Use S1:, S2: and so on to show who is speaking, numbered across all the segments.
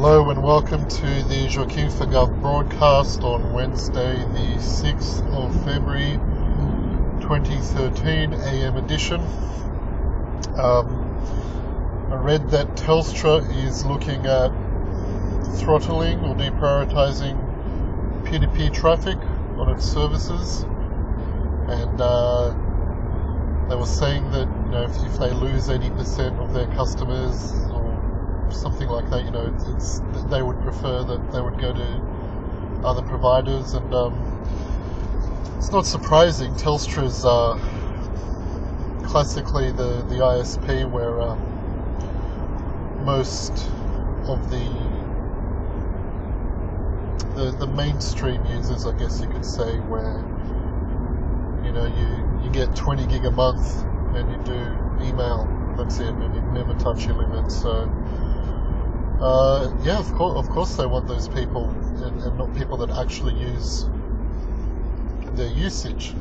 S1: Hello and welcome to the Joaquim4gov broadcast on Wednesday the 6th of February 2013 AM edition. I read that Telstra is looking at throttling or deprioritizing P2P traffic on its services, and they were saying that if they lose 80% of their customers or something like that, they would prefer that they would go to other providers. And it's not surprising. Telstra's classically the ISP where most of the mainstream users, I guess you could say, where you get 20 gig a month and you do email, that's it, and you never touch your limit. So of course they want those people and not people that actually use their usage.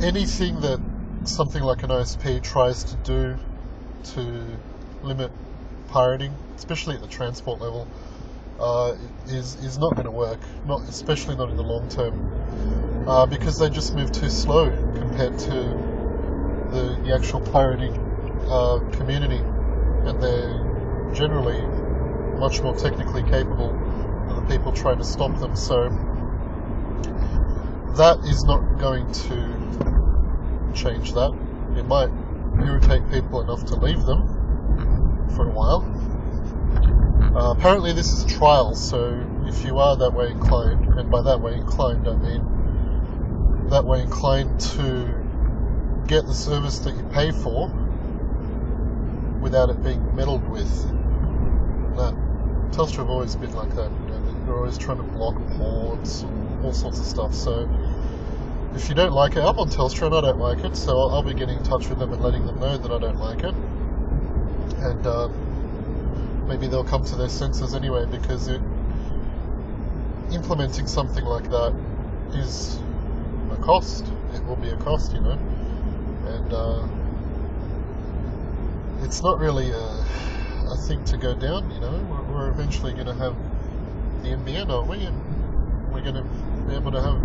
S1: Anything that something like an ISP tries to do to limit pirating, especially at the transport level, is not going to work, especially not in the long term, because they just move too slow compared to the actual pirating community, and they're generally much more technically capable than the people trying to stop them. So that is not going to change that. It might irritate people enough to leave them for a while. Apparently this is a trial, so if you are that way inclined, and by that way inclined I mean that way inclined to get the service that you pay for without it being meddled with. Telstra have always been like that. They're always trying to block ports and all sorts of stuff. So if you don't like it, I'm on Telstra and I don't like it, so I'll be getting in touch with them and letting them know that I don't like it. And maybe they'll come to their senses anyway, because implementing something like that is a cost. It will be a cost, and it's not really a thing to go down. We're eventually going to have the NBN, aren't we? And we're going to be able to have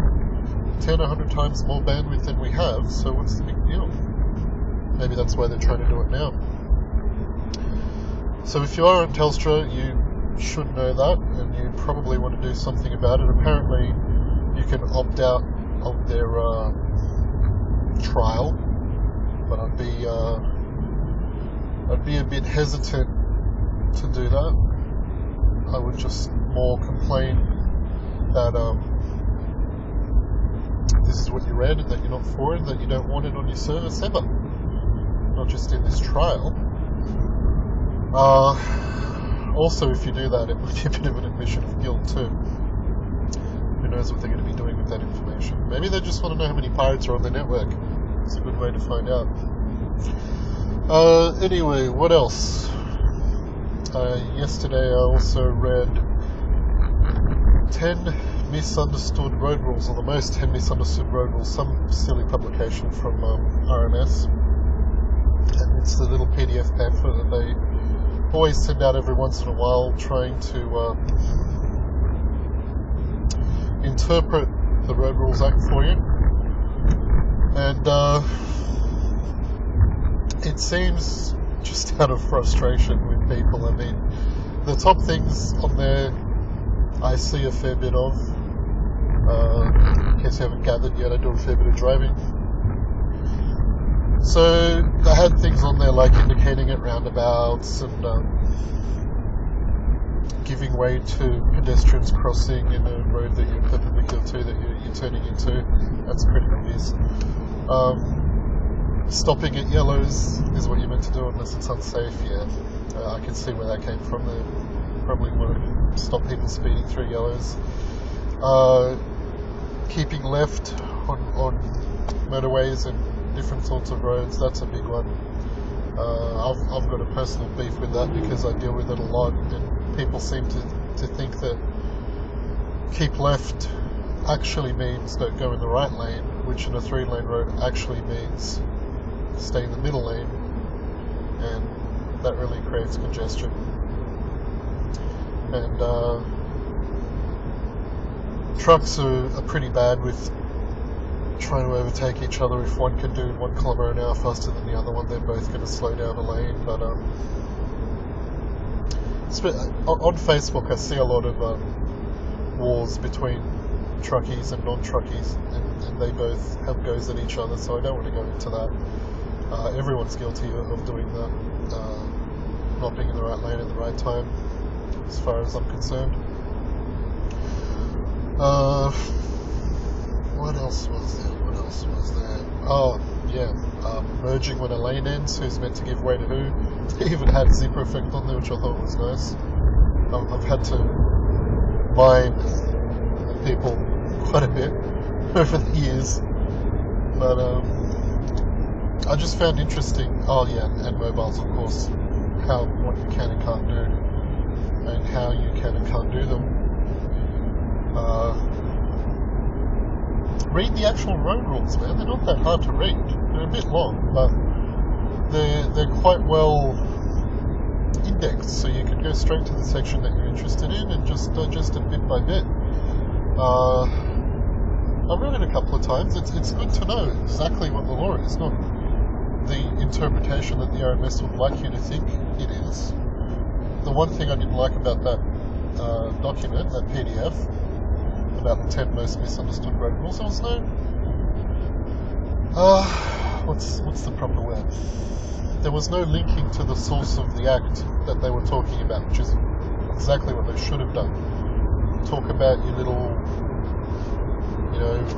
S1: 10, 100 times more bandwidth than we have, so what's the big deal? Maybe that's why they're trying to do it now. So if you are on Telstra, you should know that, and you probably want to do something about it. Apparently you can opt out of their trial, but I'd be a bit hesitant to do that. I would just more complain that this is what you read and that you're not for it, that you don't want it on your service ever, not just in this trial. Also, if you do that, it might be a bit of an admission of guilt too. Who knows what they're going to be doing with that information? Maybe they just want to know how many pirates are on their network. It's a good way to find out. Anyway, what else? Yesterday I also read 10 misunderstood road rules, or the most 10 misunderstood road rules, some silly publication from RMS. And it's the little PDF pamphlet that they always send out every once in a while, trying to interpret the Road Rules Act for you. And it seems just out of frustration with people. I mean, the top things on there I see a fair bit of. In case you haven't gathered yet, I do a fair bit of driving. So they had things on there like indicating at roundabouts and giving way to pedestrians crossing in a road that you're perpendicular to, that you're turning into. That's pretty obvious. Stopping at yellows is what you're meant to do unless it's unsafe. I can see where that came from. They probably want to stop people speeding through yellows. Keeping left on motorways and different sorts of roads, that's a big one. I've got a personal beef with that because I deal with it a lot, and people seem to think that keep left actually means don't go in the right lane, which in a 3-lane road actually means stay in the middle lane, and that really creates congestion. and trucks are pretty bad with trying to overtake each other. If one can do 1 kilometre an hour faster than the other one, they're both going to slow down a lane. But on Facebook I see a lot of wars between truckies and non-truckies, and they both have goes at each other, so I don't want to go into that. Everyone's guilty of doing that, not being in the right lane at the right time, as far as I'm concerned. What else was there? Oh, yeah, merging when a lane ends, who's meant to give way to who. They even had zipper effect on there, which I thought was nice. I've had to mind people quite a bit over the years, but I just found interesting, and mobiles, of course, what you can and can't do, and how you can and can't do them. Read the actual road rules, man. They're not that hard to read. They're a bit long, but they're quite well indexed, so you can go straight to the section that you're interested in and just digest it bit by bit. I've read it a couple of times. It's good to know exactly what the law is, not the interpretation that the RMS would like you to think it is. The one thing I didn't like about that document, that PDF, about the 10 most misunderstood road rules, there was no... what's the proper word? There was no linking to the source of the act that they were talking about, which is exactly what they should have done. Talk about your little,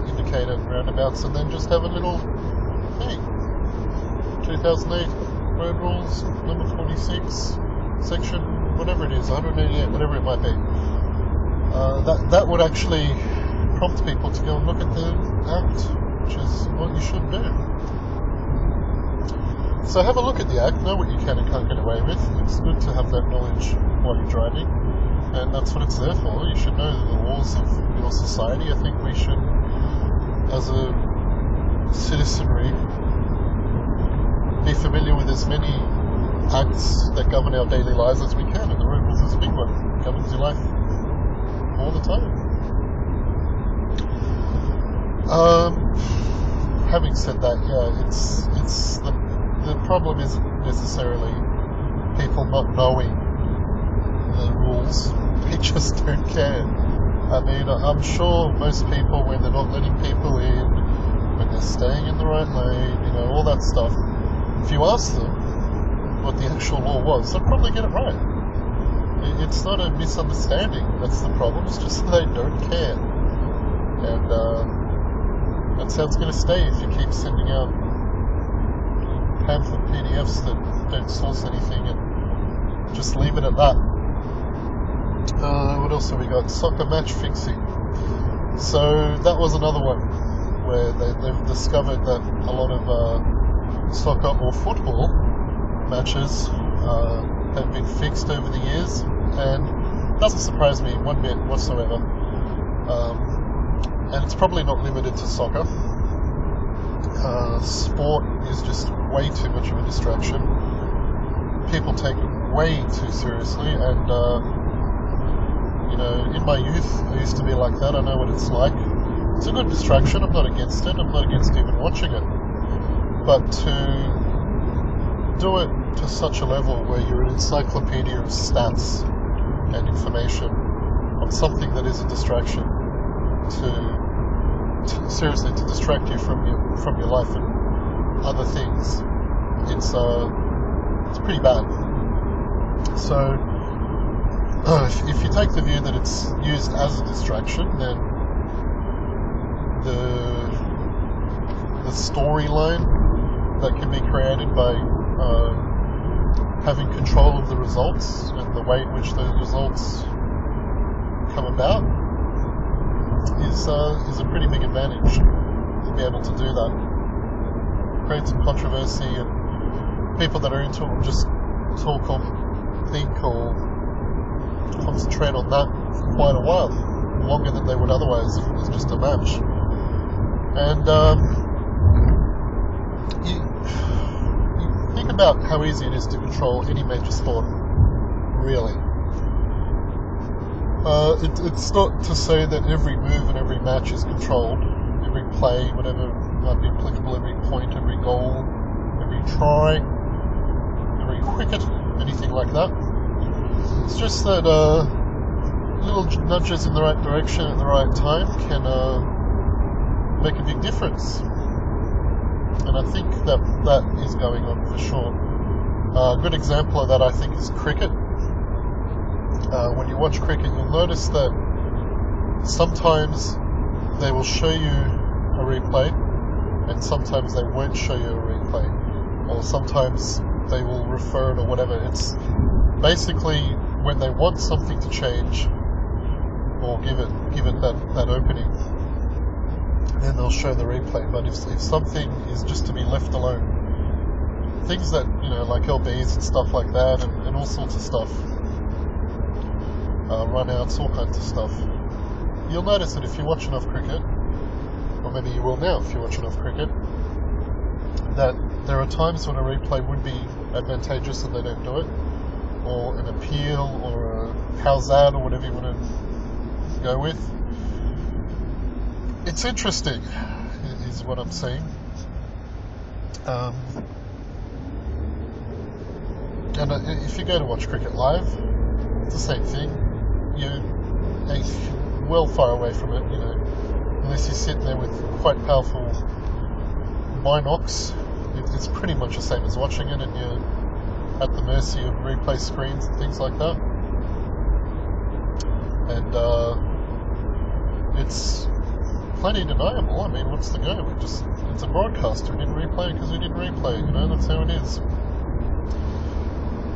S1: indicator and roundabouts, and then just have a little thing. 2008 road rules, number 46, section whatever it is, 188, whatever it might be. That would actually prompt people to go and look at the act, which is what you should do. So have a look at the act, know what you can and can't get away with. It's good to have that knowledge while you're driving, and that's what it's there for. You should know the laws of your society. I think we should, as a citizenry, be familiar with as many acts that govern our daily lives as we can, and the road rules is a big one. It governs your life all the time. Having said that, it's the problem isn't necessarily people not knowing the rules, they just don't care. I mean, I'm sure most people, when they're not letting people in, when they're staying in the right lane, all that stuff, if you ask them what the actual law was, they'll probably get it right. It's not a misunderstanding that's the problem, it's just that they don't care. And that's how it's going to stay if you keep sending out pamphlet PDFs that don't source anything and just leave it at that. What else have we got? Soccer match fixing. So that was another one where they've discovered that a lot of soccer or football matches have been fixed over the years, and it doesn't surprise me one bit whatsoever. And it's probably not limited to soccer. Sport is just way too much of a distraction. People take it way too seriously, and in my youth I used to be like that. I know what it's like. It's a good distraction. I'm not against it. I'm not against even watching it. But to do it to such a level where you're an encyclopedia of stats and information on something that is a distraction, seriously to distract you from your life and other things, it's pretty bad. So if you take the view that it's used as a distraction, then the storyline that can be created by having control of the results and the way in which those results come about is a pretty big advantage to be able to do that. Create some controversy, and people that are into it will just talk or think or concentrate on that for quite a while, longer than they would otherwise if it was just a match. And you think about how easy it is to control any major sport, really. It's not to say that every move and every match is controlled, every play, whatever might be applicable, every point, every goal, every try, every wicket, anything like that. It's just that little nudges in the right direction at the right time can make a big difference. And I think that is going on for sure. A good example of that, I think, is cricket. When you watch cricket, you'll notice that sometimes they will show you a replay, and sometimes they won't show you a replay, or sometimes they will refer it or whatever. It's basically when they want something to change or give it that opening, then they'll show the replay. But if something is just to be left alone, things that, like LBs and stuff like that, and all sorts of stuff, run-outs, all kinds of stuff, you'll notice that if you watch enough cricket, or maybe you will now if you watch enough cricket, that there are times when a replay would be advantageous and they don't do it, or an appeal, or a how's that, or whatever you want to go with. It's interesting, is what I'm saying. And if you go to watch cricket live, it's the same thing. You're well far away from it, unless you sit there with quite powerful binocs. It's pretty much the same as watching it, and you're at the mercy of replay screens and things like that. And it's plenty deniable. I mean, what's the go? It's a broadcaster. We didn't replay it because we didn't replay it. That's how it is.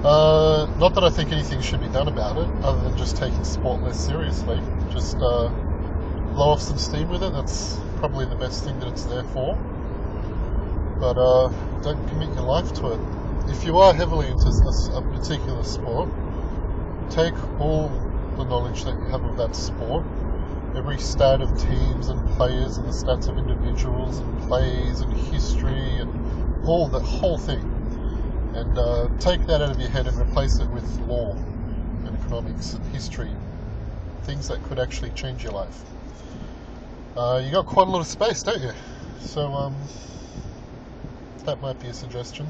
S1: Not that I think anything should be done about it, other than just taking sport less seriously. Just blow off some steam with it. That's probably the best thing that it's there for. But don't commit your life to it. If you are heavily into a particular sport, take all the knowledge that you have of that sport, every stat of teams and players and the stats of individuals and plays and history and the whole thing, and take that out of your head and replace it with law and economics and history, things that could actually change your life. You got quite a lot of space, don't you? So that might be a suggestion.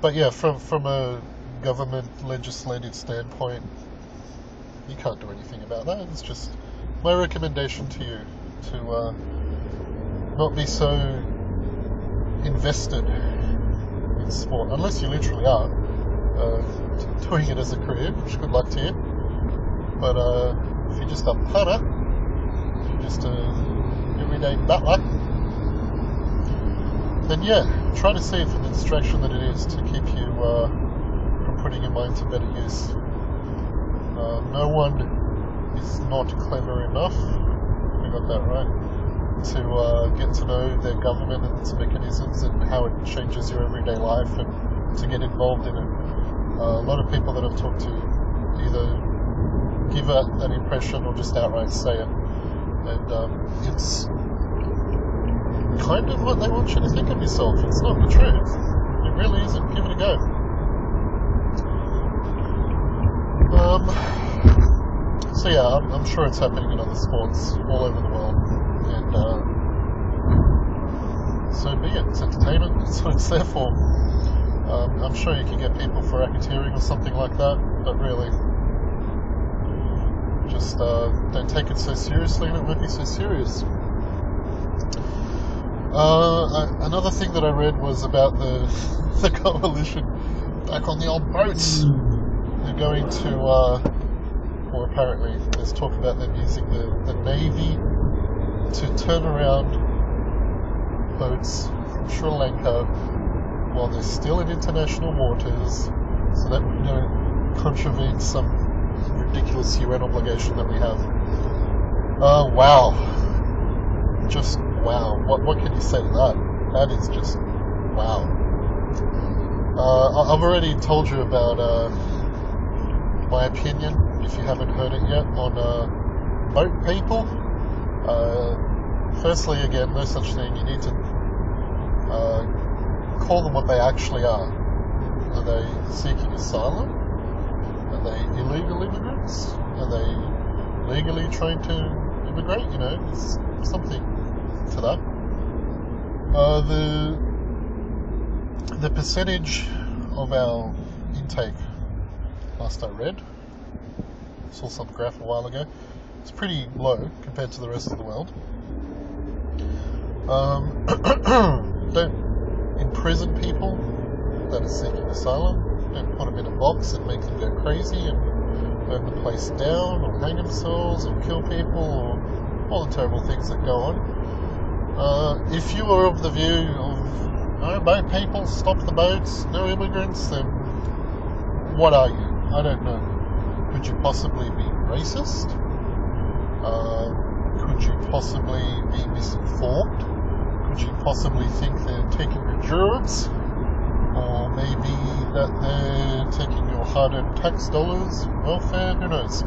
S1: But yeah, from a government legislative standpoint, you can't do anything about that. It's just my recommendation to you to not be so invested in sport, unless you literally are doing it as a career, which good luck to you. But if you're just a punter, if you're just a everyday battler, then yeah, try to see it for the distraction that it is, to keep you from putting your mind to better use. No one is not clever enough, I got that right, to get to know their government and its mechanisms and how it changes your everyday life and to get involved in it. A lot of people that I've talked to either give that impression or just outright say it. And it's kind of what they want you to think of yourself. It's not the truth. It really isn't. Give it a go. So yeah, I'm sure it's happening in other sports all over the world, and so be it. It's entertainment. That's what it's there for. I'm sure you can get people for racketeering or something like that, but really, just don't take it so seriously, and it won't be so serious. Another thing that I read was about the coalition back on the old boats. They're going to, or apparently there's talk about them using the Navy to turn around boats from Sri Lanka while they're still in international waters, so that we don't contravene some ridiculous UN obligation that we have. Wow. Just wow. What can you say to that? That is just wow. I've already told you about my opinion, if you haven't heard it yet, on boat people. Firstly, again, no such thing. You need to call them what they actually are. Are they seeking asylum? Are Are they illegal immigrants? Are they legally trying to immigrate? You know, there's something to that. The percentage of our intake, last I read, saw some graph a while ago, it's pretty low compared to the rest of the world. Don't imprison people that are seeking asylum. Don't put them in a box and make them go crazy and burn the place down or hang themselves or kill people or all the terrible things that go on. If you are of the view of no boat people, stop the boats, no immigrants, then what are you? I don't know. Could you possibly be racist? Could you possibly be misinformed? Could you possibly think they're taking your jobs? Or maybe that they're taking your hard-earned tax dollars, welfare, who knows?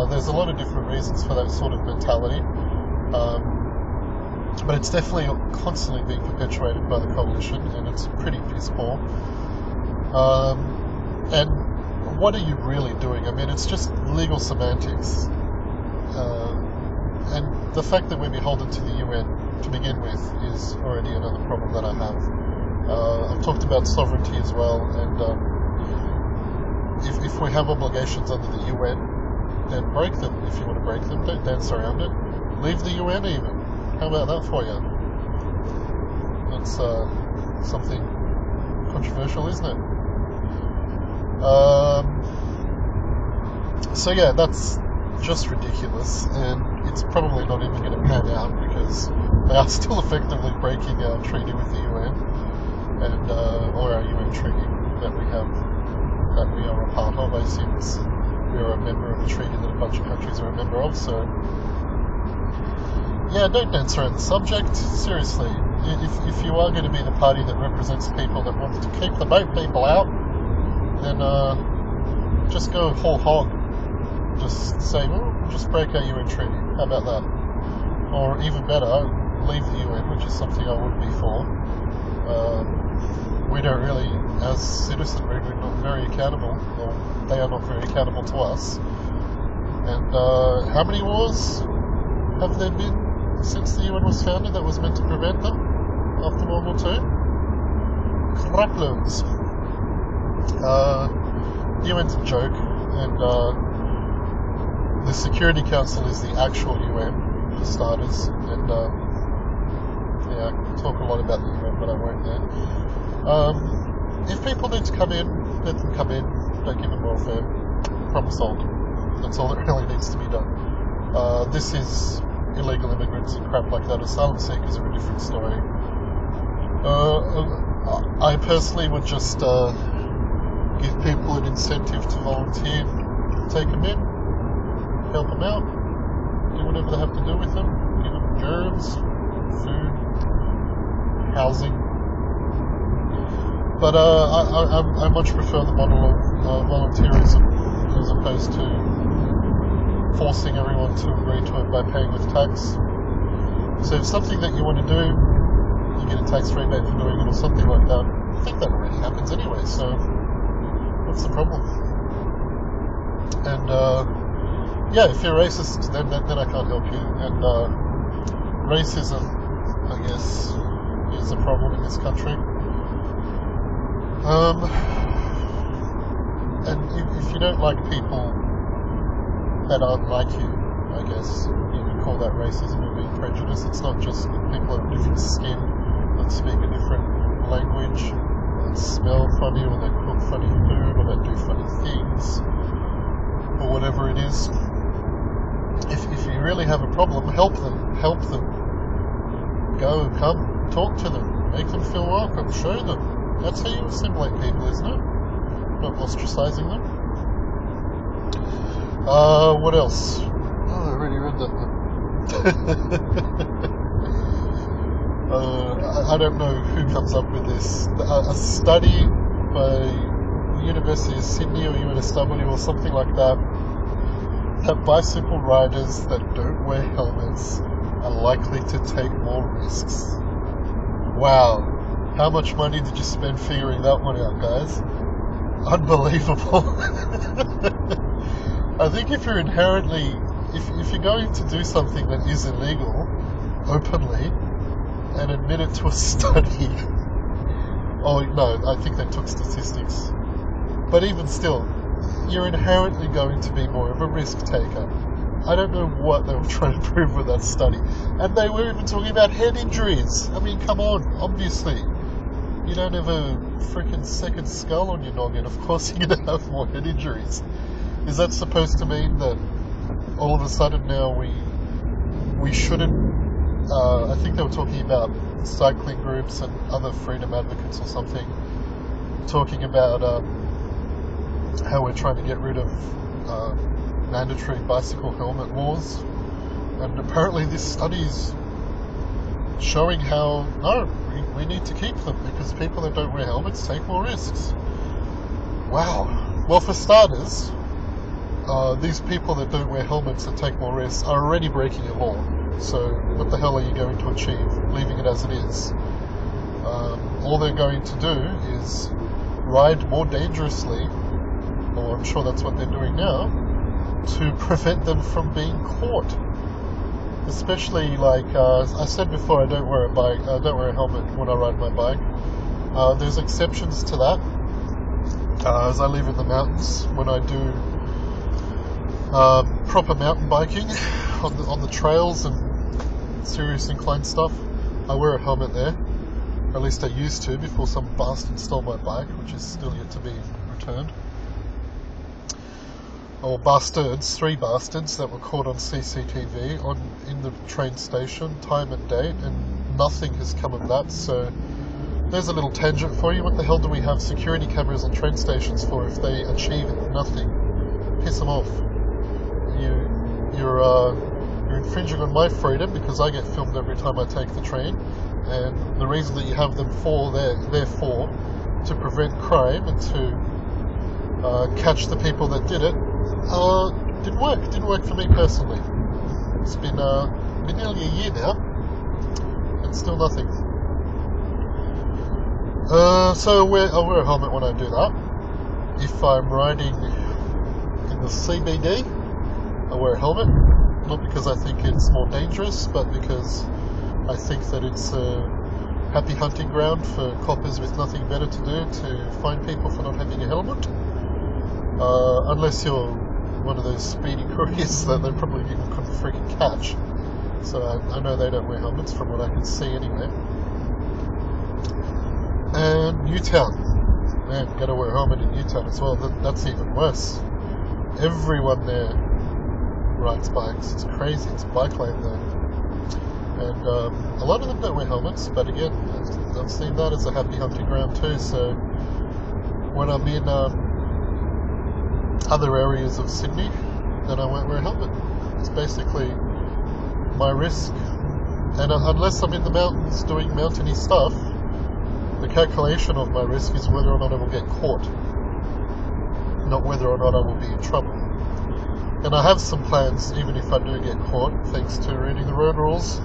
S1: There's a lot of different reasons for that sort of mentality. But it's definitely constantly being perpetuated by the coalition, and it's pretty piss poor. And what are you really doing? I mean, it's just legal semantics. And the fact that we're beholden to the UN to begin with is already another problem that I have. I've talked about sovereignty as well, and if we have obligations under the UN, then break them. If you want to break them, don't dance around it. Leave the UN even. How about that for you? That's something controversial, isn't it? So yeah, that's just ridiculous, and it's probably not even going to pan out because they are still effectively breaking our treaty with the UN, and or our UN treaty that we are a part of, since we are a member of a treaty that a bunch of countries are a member of. So yeah, don't dance around the subject. Seriously, if you are going to be the party that represents people that wants to keep the boat people out, then just go whole hog. Just say, well, just break our UN treaty. How about that? Or even better, leave the UN, which is something I would be for. We don't really, as citizenry, we're not very accountable, or they are not very accountable to us. And how many wars have there been since the UN was founded that was meant to prevent them after World War II? Craploads. The UN's a joke, and the Security Council is the actual UN, for starters, and yeah, I can talk a lot about the UN, but I won't there. If people need to come in, let them come in, don't give them welfare, problem solved. That's all that really needs to be done. This is illegal immigrants and crap like that. Asylum seekers are a different story. I personally would just give people an incentive to volunteer, take them in, help them out, do whatever they have to do with them, give them germs, food, housing. But I much prefer the model of volunteerism as opposed to forcing everyone to agree to it by paying with tax. So if something that you want to do, you get a tax rebate for doing it or something like that. I think that already happens anyway, so what's the problem? And yeah, if you're racist, then I can't help you. And racism, I guess, is a problem in this country. And if you don't like people that aren't like you, I guess you could call that racism or being prejudiced. It's not just people of different skin that speak a different language, that smell funny, or that cook funny food, or that do funny things, or whatever it is. If you really have a problem, help them. Go, come, talk to them, make them feel welcome, show them. That's how you assimilate people, isn't it? Not ostracizing them. What else? Oh, I already read that one. I don't know who comes up with this. A study by University of Sydney or UNSW or something like that bicycle riders that don't wear helmets are likely to take more risks. Wow. How much money did you spend figuring that one out, guys? unbelievable. I think if you're inherently, if you're going to do something that is illegal openly and admit it to a study, oh no, I think they took statistics, but even still, you're inherently going to be more of a risk taker. I don't know what they were trying to prove with that study. And they were even talking about head injuries. I mean, come on, obviously. You don't have a freaking second skull on your noggin. Of course you're going to have more head injuries. Is that supposed to mean that all of a sudden now we shouldn't... I think they were talking about cycling groups and other freedom advocates or something, talking about how we're trying to get rid of mandatory bicycle helmet laws, and apparently this study's showing how no, we need to keep them because people that don't wear helmets take more risks. Wow. Well, for starters, these people that don't wear helmets and take more risks are already breaking a law. So what the hell are you going to achieve leaving it as it is? All they're going to do is ride more dangerously, or I'm sure that's what they're doing now, to prevent them from being caught. Especially like I said before, I don't wear a helmet when I ride my bike. There's exceptions to that. As I live in the mountains, when I do proper mountain biking on the trails and serious incline stuff, I wear a helmet there. At least I used to before some bastard stole my bike, which is still yet to be returned. Or bastards, 3 bastards that were caught on CCTV in the train station, time and date, and nothing has come of that. So there's a little tangent for you. What the hell do we have security cameras on train stations for if they achieve nothing? Piss them off. You're infringing on my freedom because I get filmed every time I take the train, and the reason that you have them for, therefore, to prevent crime and to catch the people that did it. Didn't work for me personally. It's been nearly a year now, and still nothing. So I'll wear a helmet when I do that. If I'm riding in the CBD, I wear a helmet, not because I think it's more dangerous, but because I think that it's a happy hunting ground for coppers with nothing better to do to find people for not having a helmet. Unless you're one of those speedy couriers that they probably even couldn't freaking catch. So I know they don't wear helmets from what I can see anyway. And Newtown. Man, gotta wear a helmet in Newtown as well. That's even worse. Everyone there rides bikes. It's crazy. It's a bike lane there. And a lot of them don't wear helmets, but again, I've seen that as a happy hunting ground too. So when I'm in other areas of Sydney, then I won't wear a helmet. It's basically my risk. And unless I'm in the mountains doing mountainy stuff, the calculation of my risk is whether or not I will get caught, not whether or not I will be in trouble. And I have some plans, even if I do get caught, thanks to reading the road rules.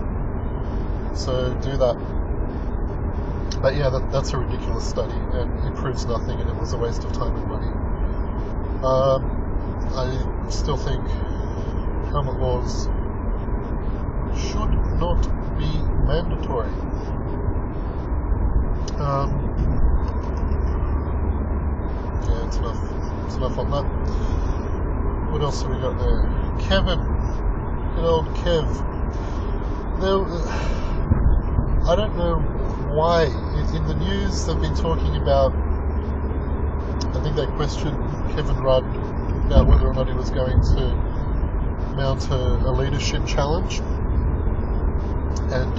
S1: So do that. But yeah, that's a ridiculous study, and it proves nothing, and it was a waste of time and money. I still think helmet laws should not be mandatory. Yeah, it's enough on that. What else have we got there? Kevin, good old Kev. Now, I don't know why in the news they've been talking about. I think they questioned Kevin Rudd about whether or not he was going to mount a leadership challenge, and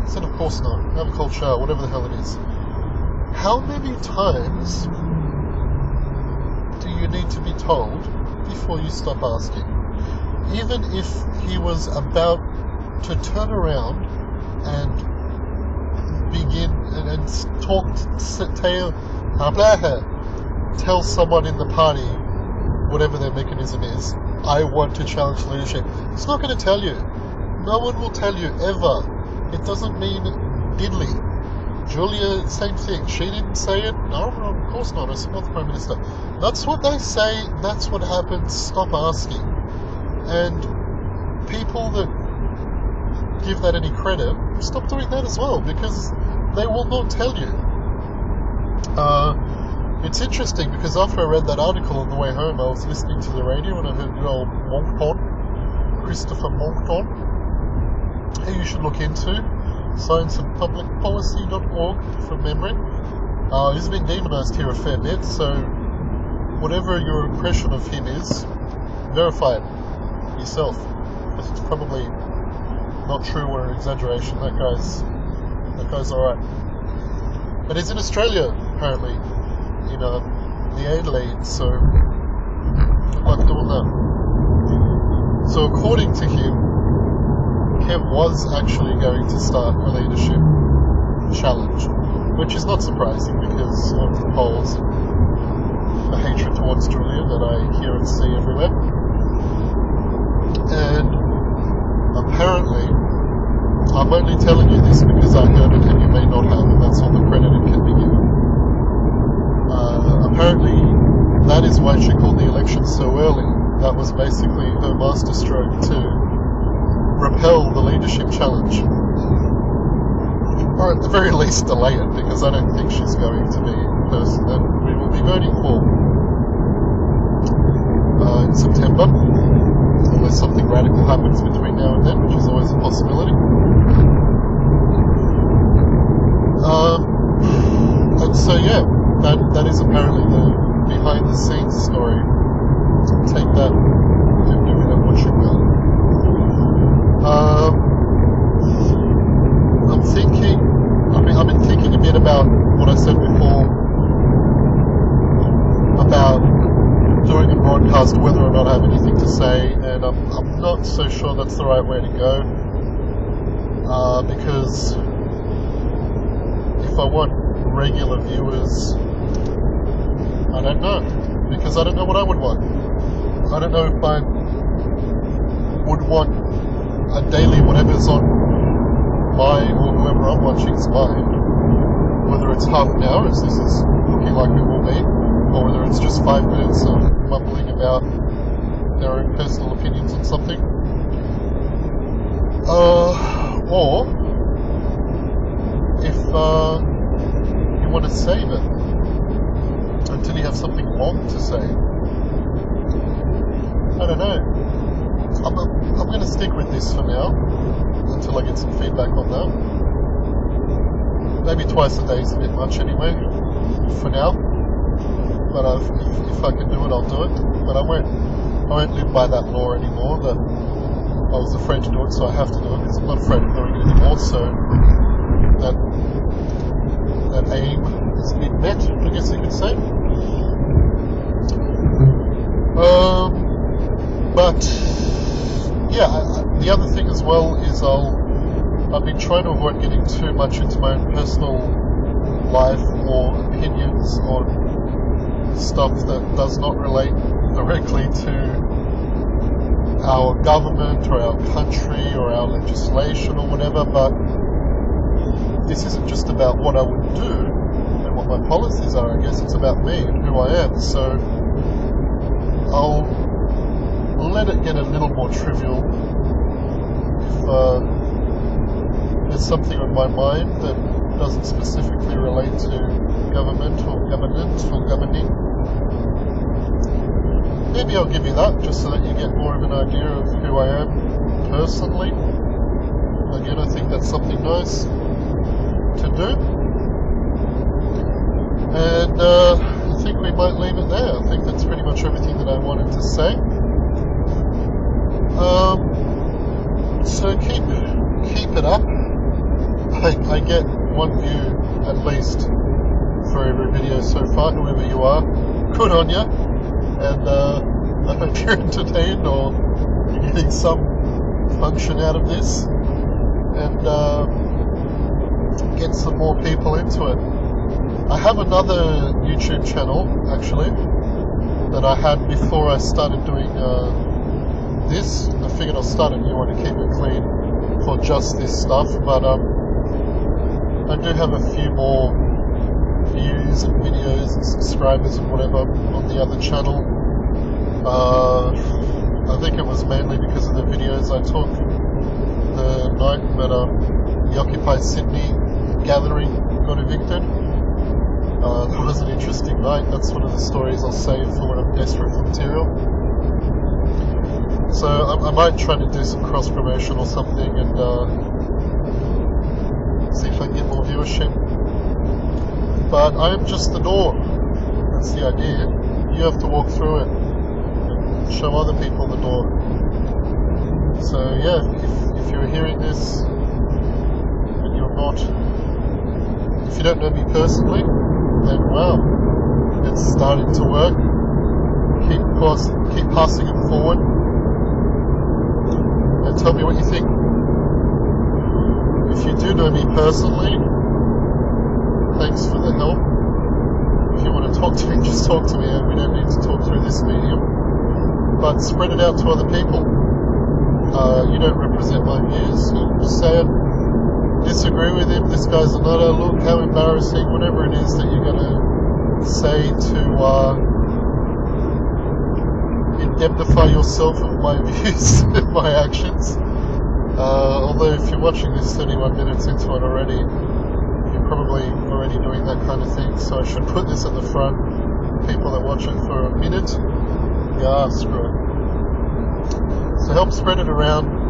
S1: he said, of course not. Have a cold shower, whatever the hell it is. How many times do you need to be told before you stop asking? Even if he was about to turn around and begin and tell someone in the party, whatever their mechanism is, I want to challenge leadership. It's not going to tell you. No one will tell you ever. It doesn't mean diddly. Julia, same thing. She didn't say it. No, of course not. I support the Prime Minister. That's what they say. That's what happens. Stop asking. And people that give that any credit, stop doing that as well, because they will not tell you. It's interesting because after I read that article on the way home, I was listening to the radio and I heard good old Monckton, Christopher Monckton, who you should look into, scienceandpublicpolicy.org from memory. He's been demonised here a fair bit, so whatever your impression of him is, verify it yourself, because it's probably not true or an exaggeration. That guy's alright. But he's in Australia, apparently, in the Adelaide, so good luck doing that. So according to him, Kev was actually going to start a leadership challenge, which is not surprising because of the polls and the hatred towards Julia that I hear and see everywhere. And apparently, I'm only telling you this because I heard it and you may not have, and that's all the credit it can be given. Apparently, that is why she called the election so early. That was basically her masterstroke to repel the leadership challenge. Or at the very least delay it, because I don't think she's going to be the person that we will be voting for in September, unless something radical happens between now and then, which is always a possibility. And so yeah, that is apparently the behind the scenes story. Take that and do with it what you will. I've been thinking a bit about what I said before about doing a broadcast, whether or not I have anything to say, and I'm not so sure that's the right way to go, because if I want regular viewers, I don't know, because I don't know what I would want. I don't know if I would want a daily whatever's on my or whoever I'm watching's mind, whether it's half an hour, as this is looking like it will be, or whether it's just 5 minutes of mumbling about their own personal opinions on something, or if you want to save it until you have something long to say. I don't know. I'm going to stick with this for now until I get some feedback on that. Maybe twice a day is a bit much anyway, for now. But if I can do it, I'll do it. But I won't live by that law anymore. That I was afraid to do it, so I have to do it because I'm not afraid of doing it anymore. So that aim has been met, I guess you could say. But yeah, the other thing as well is I've been trying to avoid getting too much into my own personal life or opinions on stuff that does not relate directly to our government or our country or our legislation or whatever, but this isn't just about what I would do and what my policies are, I guess it's about me and who I am, so I'll let it get a little more trivial if there's something on my mind that doesn't specifically relate to government or governance or governing. Maybe I'll give you that just so that you get more of an idea of who I am personally. Again, I think that's something nice to do. And I think we might leave it there. I think that's pretty much everything that I wanted to say. So keep it up. I get one view at least for every video so far, whoever you are. Good on you. And I hope you're entertained or you're getting some function out of this. And get some more people into it. I have another YouTube channel, actually, that I had before I started doing this. I figured I'll start a new one to keep it clean for just this stuff, but I do have a few more views and videos and subscribers and whatever on the other channel. I think it was mainly because of the videos I took the night that the Occupy Sydney gathering got evicted. That was an interesting night. That's one of the stories I'll save for when I'm desperate for material. So I might try to do some cross promotion or something and see if I can get more viewership. But I am just the door. That's the idea. You have to walk through it and show other people the door. So yeah, if you're hearing this and you're not, if you don't know me personally, then wow, it's starting to work. Keep passing it forward. And tell me what you think. If you do know me personally, thanks for the help. If you want to talk to me, just talk to me. We don't need to talk through this medium. But spread it out to other people. You don't represent my views. Just say it. Disagree with him. This guy's a nutter. Look how embarrassing. Whatever it is that you're going to say to indemnify yourself of my views and my actions. Although if you're watching this 31 minutes into it already, you're probably already doing that kind of thing, so I should put this at the front. People that watch it for a minute, yeah, screw it. So help spread it around.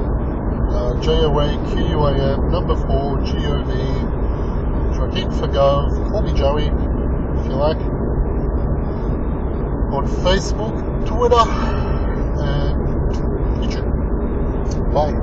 S1: Joaquim, number 4, GOV, Joaquim4gov, call me Joey if you like, on Facebook, Twitter, and YouTube. Bye.